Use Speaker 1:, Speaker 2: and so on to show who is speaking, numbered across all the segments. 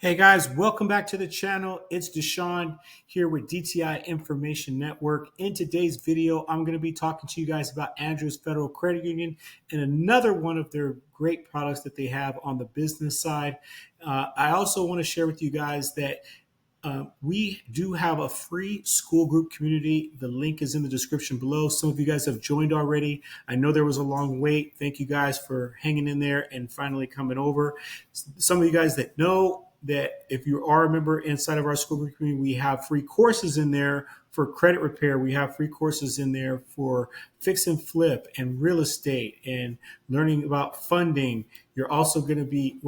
Speaker 1: Hey guys, welcome back to the channel. It's Deshaun here with DTI Information Network. In today's video, I'm going to be talking to you guys about Andrews Federal Credit Union and another one of their great products that they have on the business side. I also want to share with you guys that we do have a free school group community. The link is in the description below. Some of you guys have joined already. I know there was a long wait. Thank you guys for hanging in there and finally coming over. Some of you guys that know that if you are a member inside of our school group community, we have free courses in there for credit repair. We have free courses in there for fix and flip and real estate and learning about funding. We're also going to be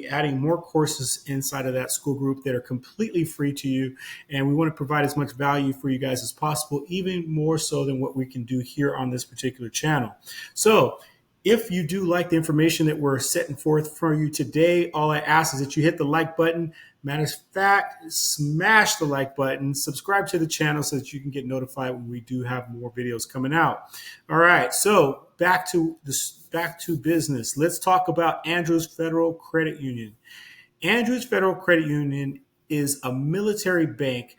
Speaker 1: adding more courses inside of that school group that are completely free to you. And we want to provide as much value for you guys as possible, even more so than what we can do here on this particular channel. So if you do like the information that we're setting forth for you today, all I ask is that you hit the like button. Matter of fact, smash the like button, subscribe to the channel so that you can get notified when we do have more videos coming out. All right, so back to business. Let's talk about Andrews Federal Credit Union. Andrews Federal Credit Union is a military bank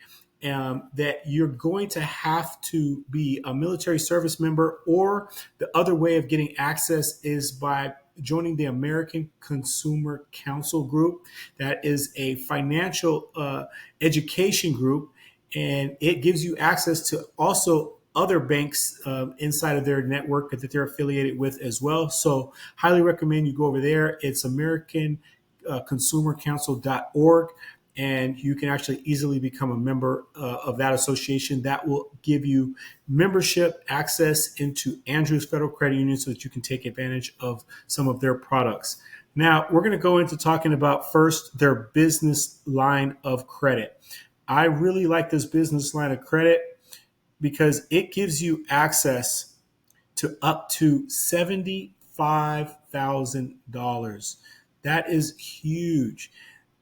Speaker 1: that you're going to have to be a military service member, or the other way of getting access is by joining the American Consumer Council group. That is a financial education group, and it gives you access to also other banks inside of their network that they're affiliated with as well. So highly recommend you go over there. It's AmericanConsumerCouncil.org. And you can actually easily become a member of that association. That will give you membership access into Andrews Federal Credit Union so that you can take advantage of some of their products. Now, we're going to go into talking about first their business line of credit. I really like this business line of credit because it gives you access to up to $75,000. That is huge.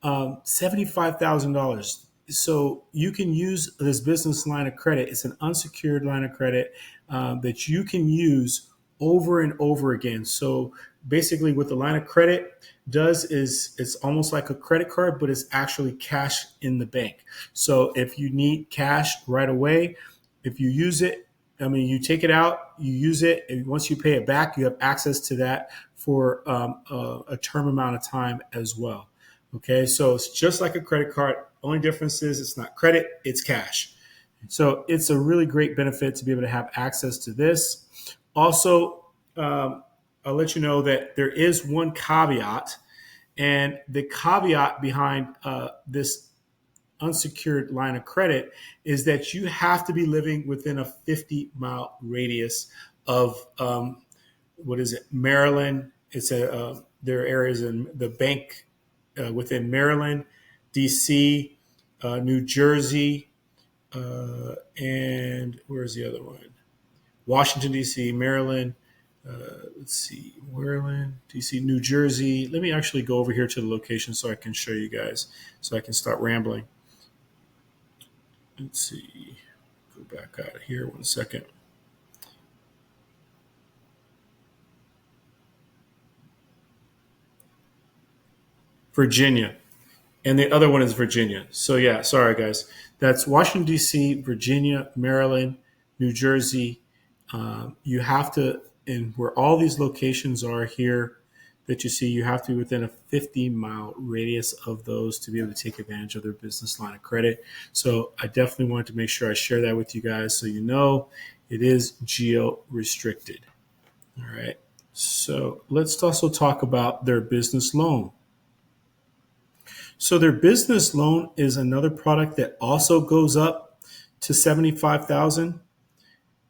Speaker 1: $75,000. So you can use this business line of credit. It's an unsecured line of credit that you can use over and over again. So basically what the line of credit does is it's almost like a credit card, but it's actually cash in the bank. So if you need cash right away, if you use it, you take it out, you use it, and once you pay it back, you have access to that for a term amount of time as well. Okay, so it's just like a credit card. Only difference is it's not credit, it's cash. So it's a really great benefit to be able to have access to this. Also, I'll let you know that there is one caveat, and the caveat behind this unsecured line of credit is that you have to be living within a 50-mile radius of Maryland. There are areas in the bank within Maryland, D.C., New Jersey, and where's the other one? Washington, D.C., Maryland. Maryland, D.C., New Jersey. Let me actually go over here to the location so I can show you guys, so I can start rambling. Let's see. Go back out of here 1 second. Virginia. And the other one is Virginia. So yeah, sorry guys. That's Washington, D.C., Virginia, Maryland, New Jersey. You have to, and where all these locations are here that you see, you have to be within a 50-mile radius of those to be able to take advantage of their business line of credit. So I definitely wanted to make sure I share that with you guys so you know it is geo-restricted. All right. So let's also talk about their business loan. So their business loan is another product that also goes up to $75,000.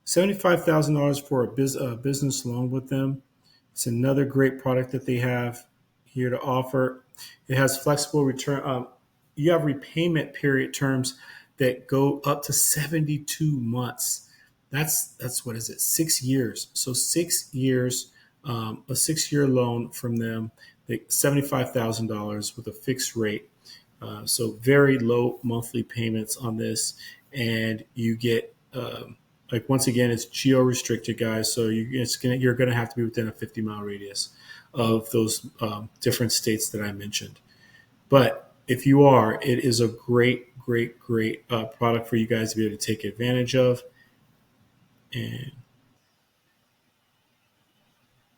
Speaker 1: $75,000 for a business loan with them. It's another great product that they have here to offer. It has flexible return. You have repayment period terms that go up to 72 months. That's what is it? 6 years. So 6 years, a 6-year loan from them. $75,000 with a fixed rate. So very low monthly payments on this. And you get, once again, it's geo-restricted, guys. So you're going to have to be within a 50-mile radius of those different states that I mentioned. But if you are, it is a great, great, great product for you guys to be able to take advantage of. And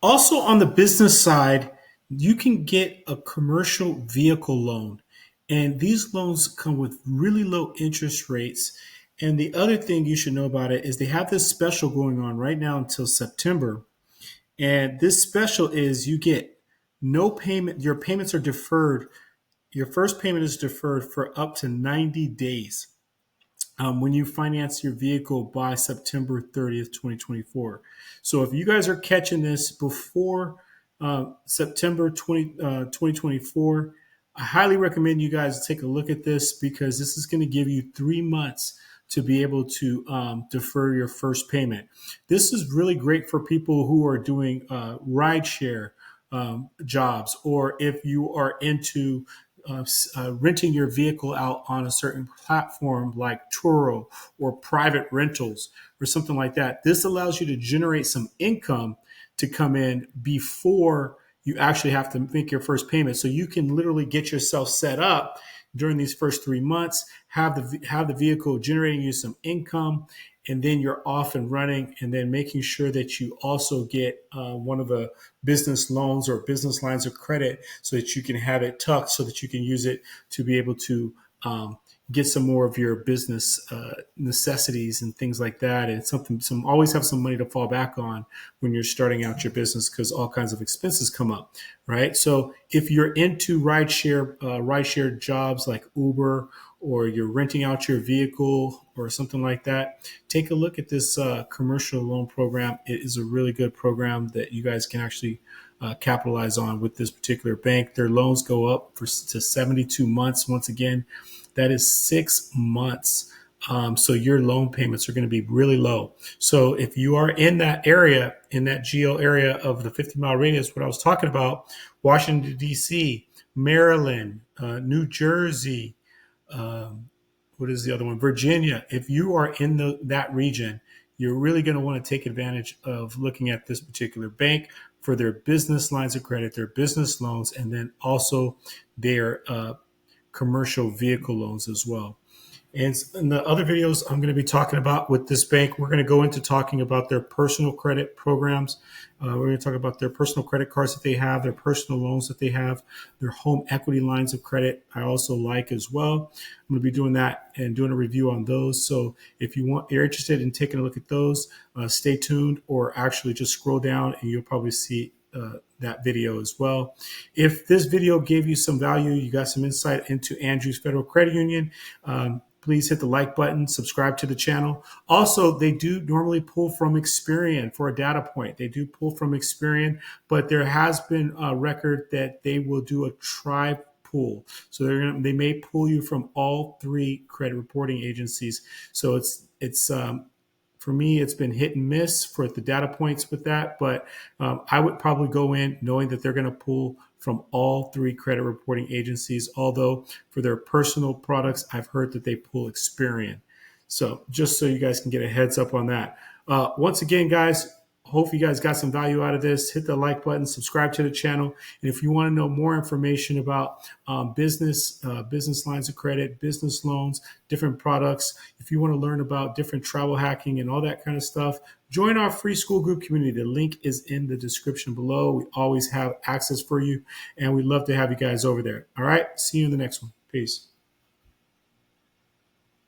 Speaker 1: also on the business side, you can get a commercial vehicle loan. And these loans come with really low interest rates. And the other thing you should know about it is they have this special going on right now until September. And this special is you get no payment, your payments are deferred. Your first payment is deferred for up to 90 days when you finance your vehicle by September 30th, 2024. So if you guys are catching this before September 2024, I highly recommend you guys take a look at this because this is going to give you 3 months to be able to defer your first payment. This is really great for people who are doing rideshare jobs, or if you are into renting your vehicle out on a certain platform like Turo or private rentals or something like that. This allows you to generate some income to come in before you actually have to make your first payment. So you can literally get yourself set up during these first 3 months, have the vehicle generating you some income, and then you're off and running, and then making sure that you also get one of the business loans or business lines of credit so that you can have it tucked so that you can use it to be able to get some more of your business necessities and things like that. And always have some money to fall back on when you're starting out your business because all kinds of expenses come up, right? So if you're into rideshare jobs like Uber, or you're renting out your vehicle or something like that, take a look at this commercial loan program. It is a really good program that you guys can actually capitalize on with this particular bank. Their loans go up to 72 months. Once again, that is 6 months. So your loan payments are going to be really low. So if you are in that area, in that geo area of the 50-mile radius, what I was talking about, Washington, D.C., Maryland, New Jersey, what is the other one? Virginia. If you are in that region, you're really going to want to take advantage of looking at this particular bank for their business lines of credit, their business loans, and then also their commercial vehicle loans as well. And in the other videos I'm going to be talking about with this bank, we're going to go into talking about their personal credit programs. We're going to talk about their personal credit cards that they have, their personal loans that they have, their home equity lines of credit I also like as well. I'm going to be doing that and doing a review on those. So if you're interested in taking a look at those, stay tuned, or actually just scroll down and you'll probably see that video as well. If this video gave you some value, you got some insight into Andrews Federal Credit Union, please hit the like button, subscribe to the channel. Also, they do normally pull from Experian for a data point. They do pull from Experian, but there has been a record that they will do a tri pull. So they may pull you from all three credit reporting agencies. So it's for me, it's been hit and miss for the data points with that, but I would probably go in knowing that they're going to pull from all three credit reporting agencies. Although for their personal products, I've heard that they pull Experian. So just so you guys can get a heads up on that. Once again, guys, hope you guys got some value out of this. Hit the like button, subscribe to the channel. And if you want to know more information about business lines of credit, business loans, different products, if you want to learn about different travel hacking and all that kind of stuff, join our free school group community. The link is in the description below. We always have access for you, and we'd love to have you guys over there. All right. See you in the next one. Peace.